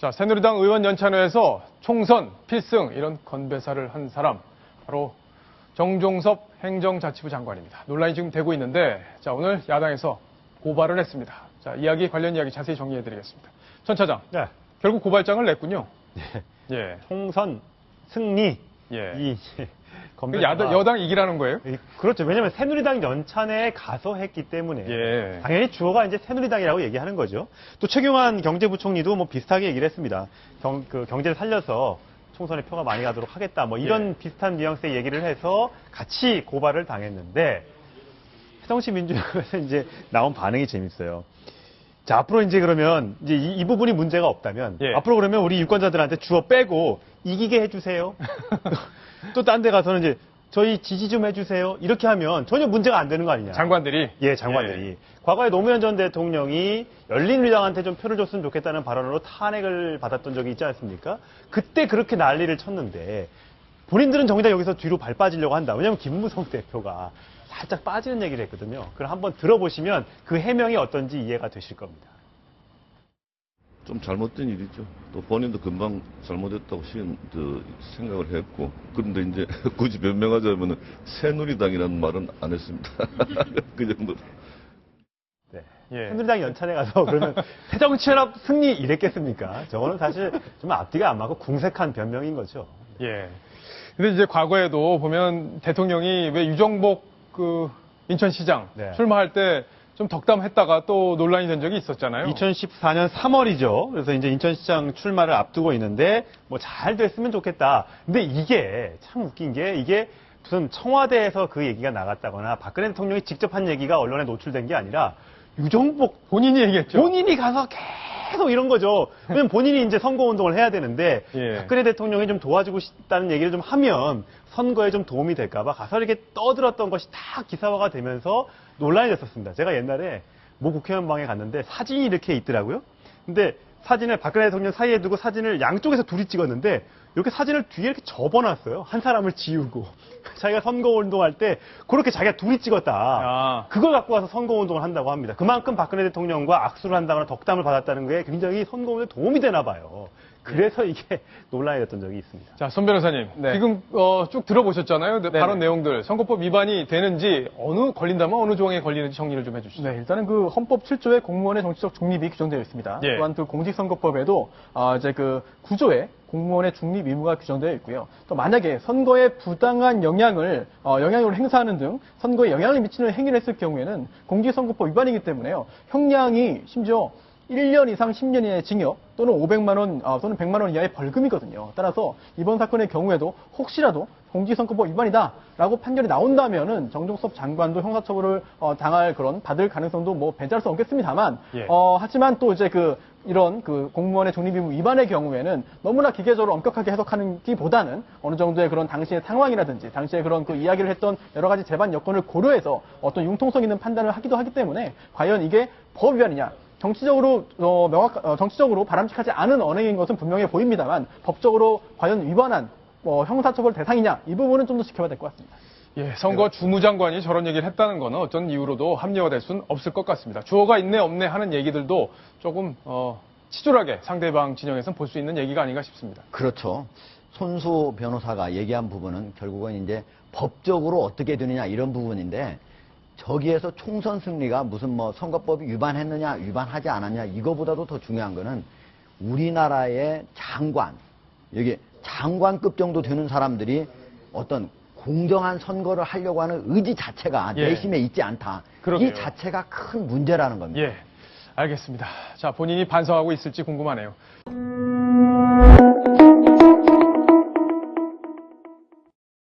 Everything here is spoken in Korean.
자, 새누리당 의원 연찬회에서 총선 필승 이런 건배사를 한 사람 바로 정종섭 행정자치부 장관입니다. 논란이 지금 되고 있는데 자, 오늘 야당에서 고발을 했습니다. 자, 관련 이야기 자세히 정리해드리겠습니다. 전 차장, 네. 결국 고발장을 냈군요. 예. 총선 승리. 예. 건배사가 여당 이기라는 거예요? 그렇죠. 왜냐하면 새누리당 연찬회에 가서 했기 때문에 예. 당연히 주어가 이제 새누리당이라고 얘기하는 거죠. 또 최경환 경제부총리도 뭐 비슷하게 얘기를 했습니다. 경제를 살려서 총선에 표가 많이 가도록 하겠다. 뭐 이런 비슷한 뉘앙스의 얘기를 해서 같이 고발을 당했는데 새정치민주연합에서 이제 나온 반응이 재밌어요. 자, 앞으로 이제 그러면 이제 이 부분이 문제가 없다면 앞으로 그러면 우리 유권자들한테 주어 빼고 이기게 해주세요. 또 딴 데 가서는 이제 저희 지지 좀 해주세요. 이렇게 하면 전혀 문제가 안 되는 거 아니냐. 장관들이? 예, 장관들이. 과거에 노무현 전 대통령이 열린우리당한테 좀 표를 줬으면 좋겠다는 발언으로 탄핵을 받았던 적이 있지 않습니까? 그때 그렇게 난리를 쳤는데 본인들은 정작 여기서 뒤로 발 빠지려고 한다. 왜냐하면 김무성 대표가 살짝 빠지는 얘기를 했거든요. 그럼 한번 들어보시면 그 해명이 어떤지 이해가 되실 겁니다. 좀 잘못된 일이죠. 또 본인도 금방 잘못했다고 생각을 했고, 그런데 이제 굳이 변명하자면 새누리당이라는 말은 안 했습니다. 그 정도. 네. 새누리당 연찬에 가서 그러면 새정치연합 승리 이랬겠습니까? 저거는 사실 좀 앞뒤가 안 맞고 궁색한 변명인 거죠. 예. 근데 이제 과거에도 보면 대통령이 왜 유정복 인천시장 출마할 때 좀 덕담했다가 또 논란이 된 적이 있었잖아요. 2014년 3월이죠. 그래서 이제 인천시장 출마를 앞두고 있는데 뭐 잘 됐으면 좋겠다. 근데 이게 참 웃긴 게 이게 무슨 청와대에서 그 얘기가 나갔다거나 박근혜 대통령이 직접 한 얘기가 언론에 노출된 게 아니라 유정복 본인이 얘기했죠. 본인이 가서 계속 이런 거죠. 왜냐면 본인이 이제 선거운동을 해야 되는데 박근혜 대통령이 좀 도와주고 싶다는 얘기를 좀 하면 선거에 좀 도움이 될까봐 가서 이렇게 떠들었던 것이 다 기사화가 되면서 논란이 됐었습니다. 제가 옛날에 모 국회의원 방에 갔는데 사진이 이렇게 있더라고요. 근데 사진을 박근혜 대통령 사이에 두고 사진을 양쪽에서 둘이 찍었는데 이렇게 사진을 뒤에 이렇게 접어놨어요. 한 사람을 지우고. 자기가 선거운동할 때 그렇게 자기가 둘이 찍었다. 그걸 갖고 와서 선거운동을 한다고 합니다. 그만큼 박근혜 대통령과 악수를 한다거나 덕담을 받았다는 게 굉장히 선거운동에 도움이 되나 봐요. 그래서 이게 논란이 됐던 적이 있습니다. 자, 손 변호사님. 지금 쭉 들어보셨잖아요. 발언 내용들. 선거법 위반이 되는지 걸린다면 어느 조항에 걸리는지 정리를 좀 해주시죠. 네, 일단은 그 헌법 7조에 공무원의 정치적 중립이 규정되어 있습니다. 또한 그 공직선거법에도 이제 그 9조에 공무원의 중립 의무가 규정되어 있고요. 또 만약에 선거에 부당한 영향을 행사하는 등 선거에 영향을 미치는 행위를 했을 경우에는 공직선거법 위반이기 때문에요. 형량이 심지어 1년 이상 10년 이하의 징역 또는 500만 원 또는 100만 원 이하의 벌금이거든요. 따라서 이번 사건의 경우에도 혹시라도 공직선거법 위반이다라고 판결이 나온다면은 정종섭 장관도 형사처벌을 받을 가능성도 뭐 배제할 수 없겠습니다만 하지만 또 이제 이런 공무원의 중립의무 위반의 경우에는 너무나 기계적으로 엄격하게 해석하는기보다는 어느 정도의 그런 당시의 상황이라든지 당시에 그런 이야기를 했던 여러 가지 재반 여건을 고려해서 어떤 융통성 있는 판단을 하기도 하기 때문에 과연 이게 법 위반이냐? 정치적으로 바람직하지 않은 언행인 것은 분명해 보입니다만 법적으로 과연 위반한 형사처벌 대상이냐 이 부분은 좀 더 지켜봐야 될 것 같습니다. 예, 선거 주무장관이 저런 얘기를 했다는 거는 어떤 이유로도 합리화될 수는 없을 것 같습니다. 주어가 있네 없네 하는 얘기들도 조금 치졸하게 상대방 진영에서는 볼 수 있는 얘기가 아닌가 싶습니다. 그렇죠. 손수 변호사가 얘기한 부분은 결국은 이제 법적으로 어떻게 되느냐 이런 부분인데 저기에서 총선 승리가 무슨 선거법이 위반했느냐 위반하지 않았냐 이거보다도 더 중요한 거는 우리나라의 여기 장관급 정도 되는 사람들이 어떤 공정한 선거를 하려고 하는 의지 자체가 내심에 있지 않다. 이 자체가 큰 문제라는 겁니다. 예, 알겠습니다. 자, 본인이 반성하고 있을지 궁금하네요.